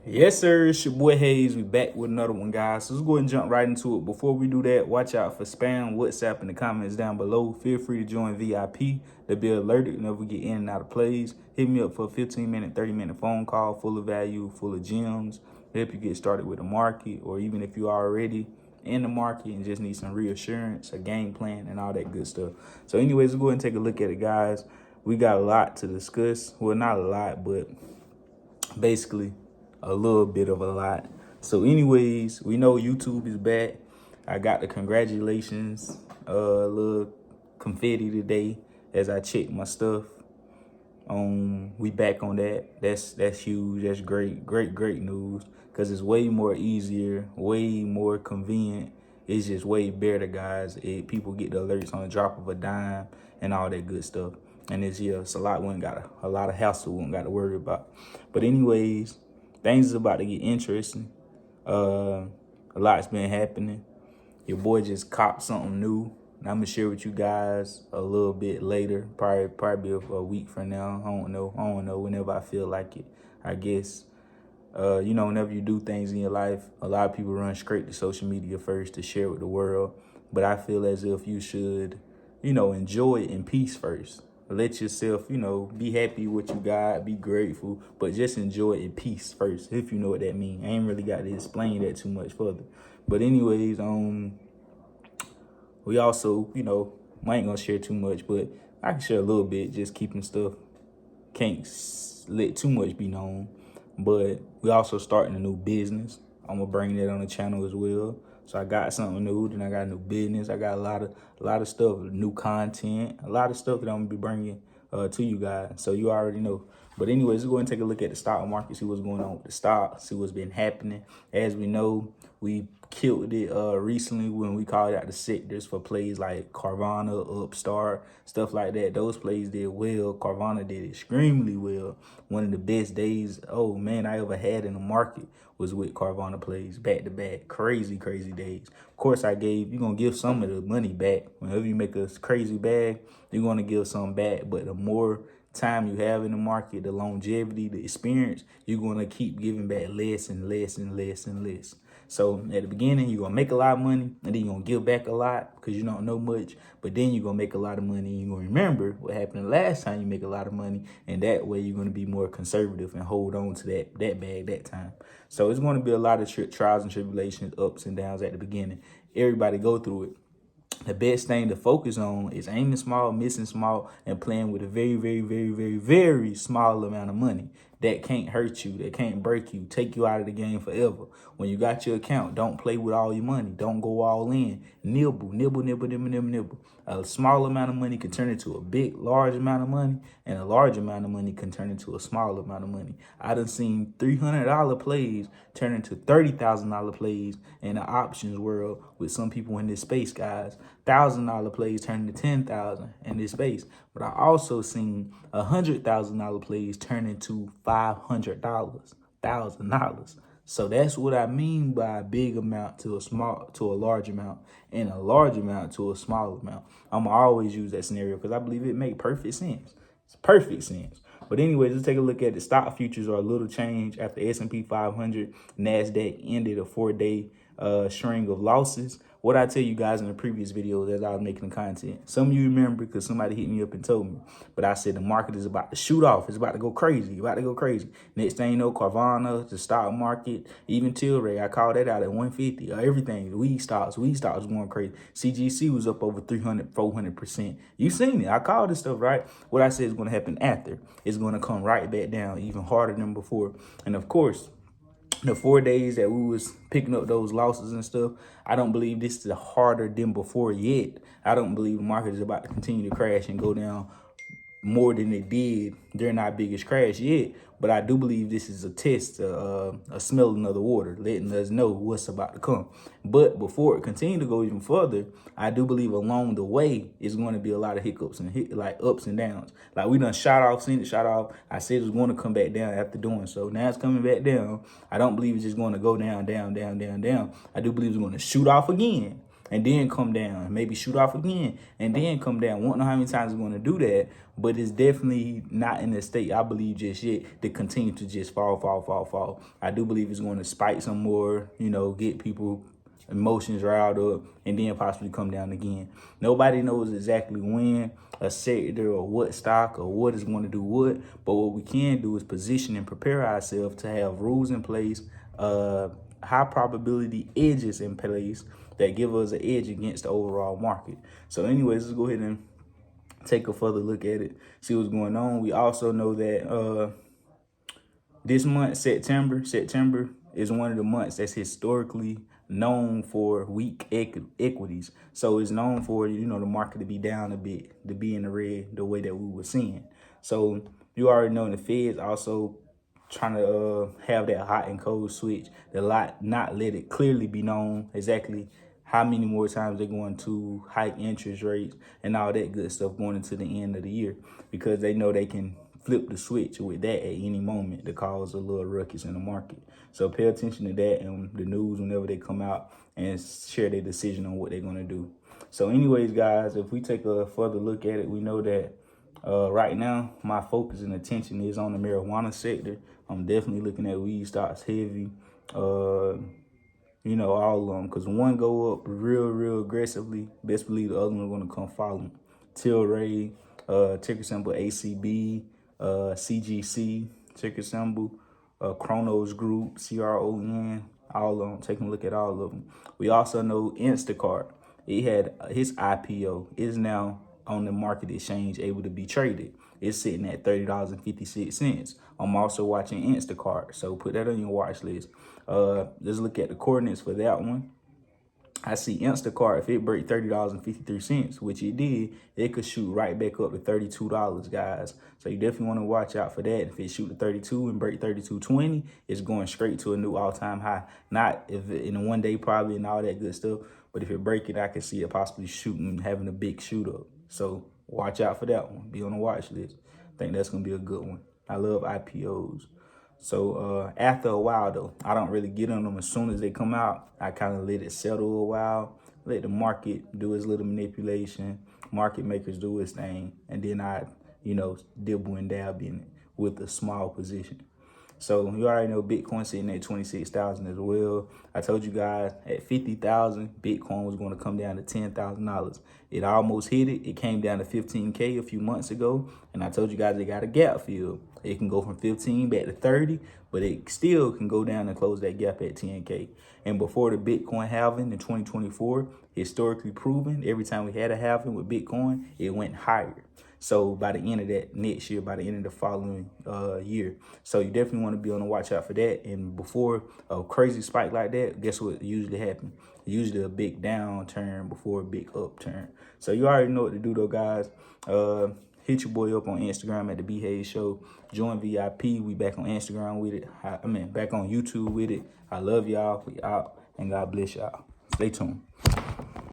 Yes, sir. It's your boy Hayes. We back with another one, guys. So let's go ahead and jump right into it. Before we do that, watch out for spam, WhatsApp in the comments down below. Feel free to join VIP to be alerted whenever we get in and out of plays. Hit me up for a 15-minute, 30-minute phone call full of value, full of gems. Help you get started with the market, or even if you are already in the market and just need some reassurance, a game plan, and all that good stuff. So anyways, let's go ahead and take a look at it, guys. We got a lot to discuss. Well, not a lot, but basically a little bit of a lot. So anyways, we know YouTube is back. I got the congratulations little confetti today as I checked my stuff. We back on that. That's huge. That's great news, because it's way more easier, way more convenient. It's just way better, guys. People get the alerts on the drop of a dime and all that good stuff. And it's a lot we ain't got a lot of hassle we ain't got to worry about. But anyways, things is about to get interesting. A lot's been happening. Your boy just copped something new, and I'm gonna share with you guys a little bit later, probably a week from now. I don't know. Whenever I feel like it, I guess. Whenever you do things in your life, a lot of people run straight to social media first to share with the world. But I feel as if you should, enjoy it in peace first. Let yourself, be happy with what you got, be grateful, but just enjoy it in peace first, if you know what that means. I ain't really got to explain that too much further. But anyways, we also, I ain't gonna share too much, but I can share a little bit, just keeping stuff, can't let too much be known. But we also starting a new business. I'm gonna bring that on the channel as well. So I got something new, then I got a new business. I got a lot of stuff, new content, a lot of stuff that I'm gonna be bringing to you guys. So you already know. But anyways, let's go and take a look at the stock market, see what's going on with the stock, see what's been happening. As we know, we killed it recently when we called out the sectors for plays like Carvana, Upstart, stuff like that. Those plays did well. Carvana did extremely well. One of the best days, oh man, I ever had in the market was with Carvana plays back to back. Crazy days. Of course, you're gonna give some of the money back. Whenever you make a crazy bag, you're gonna give some back. But the more time you have in the market, the longevity, the experience, you're gonna keep giving back less and less and less and less. So at the beginning, you're gonna make a lot of money, and then you're gonna give back a lot because you don't know much. But then you're gonna make a lot of money, and you're gonna remember what happened the last time you make a lot of money, and that way you're gonna be more conservative and hold on to that bag that time. So it's gonna be a lot of trials and tribulations, ups and downs at the beginning. Everybody go through it. The best thing to focus on is aiming small, missing small, and playing with a very small amount of money. That can't hurt you, that can't break you, take you out of the game forever. When you got your account, don't play with all your money. Don't go all in. Nibble. A small amount of money can turn into a large amount of money, and a large amount of money can turn into a small amount of money. I done seen $300 plays turn into $30,000 plays in the options world with some people in this space, guys. $1,000 plays turn into 10,000 in this space. But I also seen $100,000 plays turn into $500, $1,000. So that's what I mean by a big amount to a large amount, and a large amount to a small amount. I'm gonna always use that scenario because I believe it makes perfect sense. It's perfect sense. But anyways, let's take a look at the stock futures are a little change after S&P 500, NASDAQ ended a 4-day string of losses. What I tell you guys in the previous videos as I was making the content, some of you remember because somebody hit me up and told me, but I said the market is about to shoot off. It's about to go crazy. Next thing you know, Carvana, the stock market, even Tilray, I called that out at 150. Everything, weed stocks was going crazy. CGC was up over 300, 400%. You seen it. I called this stuff, right? What I said is going to happen after. It's going to come right back down, even harder than before. And of course, the 4 days that we was picking up those losses and stuff, I don't believe this is harder than before yet. I don't believe the market is about to continue to crash and go down more than it did during our biggest crash yet. But I do believe this is a test, a smelling of the water, letting us know what's about to come. But before it continues to go even further, I do believe along the way is going to be a lot of hiccups and like ups and downs. Like we done seen it shot off. I said it was going to come back down after doing so. Now it's coming back down. I don't believe it's just going to go down. I do believe it's going to shoot off again. and then come down, maybe shoot off again, and then come down. Won't know how many times it's going to do that, but it's definitely not in a state, I believe, just yet to continue to just fall. I do believe it's going to spike some more, get people emotions riled up, and then possibly come down again. Nobody knows exactly when a sector or what stock or what is going to do what, but what we can do is position and prepare ourselves to have rules in place, high probability edges in place that give us an edge against the overall market. So anyways, let's go ahead and take a further look at it, see what's going on. We also know that this month, September is one of the months that's historically known for weak equities. So it's known for, the market to be down a bit, to be in the red the way that we were seeing. So you already know the Fed's also trying to have that hot and cold switch, not let it clearly be known exactly how many more times they're going to hike interest rates and all that good stuff going into the end of the year, because they know they can flip the switch with that at any moment to cause a little ruckus in the market. So pay attention to that and the news whenever they come out and share their decision on what they're going to do. So anyways, guys, if we take a further look at it, we know that right now my focus and attention is on the marijuana sector. I'm definitely looking at weed stocks heavy, all of them, because one go up real aggressively, best believe the other one's going to come following. Tilray, ticker symbol ACB, CGC, ticker symbol, Chronos Group, CRON, all of them. Taking a look at all of them. We also know Instacart. It had his IPO is now on the market exchange, able to be traded. It's sitting at $30.56. I'm also watching Instacart, so put that on your watch list. Let's look at the coordinates for that one. I see Instacart, if it break $30.53, which it did, it could shoot right back up to $32, guys. So you definitely want to watch out for that. If it shoot to 32 and break 32.20, it's going straight to a new all-time high. Not if it, in one day probably and all that good stuff, but if it break it, I can see it possibly shooting, having a big shoot up. So watch out for that one. Be on the watch list. I think that's going to be a good one. I love IPOs. So after a while, though, I don't really get on them as soon as they come out. I kind of let it settle a while, let the market do its little manipulation, market makers do its thing, and then I, dibble and dab in it with a small position. So you already know Bitcoin sitting at 26,000 as well. I told you guys at 50,000, Bitcoin was going to come down to $10,000. It almost hit it. It came down to 15K a few months ago. And I told you guys they got a gap fill. It can go from 15 back to 30, but it still can go down and close that gap at 10K. And before the Bitcoin halving in 2024, historically proven, every time we had a halving with Bitcoin, it went higher. So by the end of that next year, by the end of the following year. So you definitely want to be on the watch out for that. And before a crazy spike like that, guess what usually happens? Usually a big downturn before a big upturn. So you already know what to do though, guys. Hit your boy up on Instagram at the B Hayes Show. Join VIP. We back on Instagram with it. Back on YouTube with it. I love y'all. We out. And God bless y'all. Stay tuned.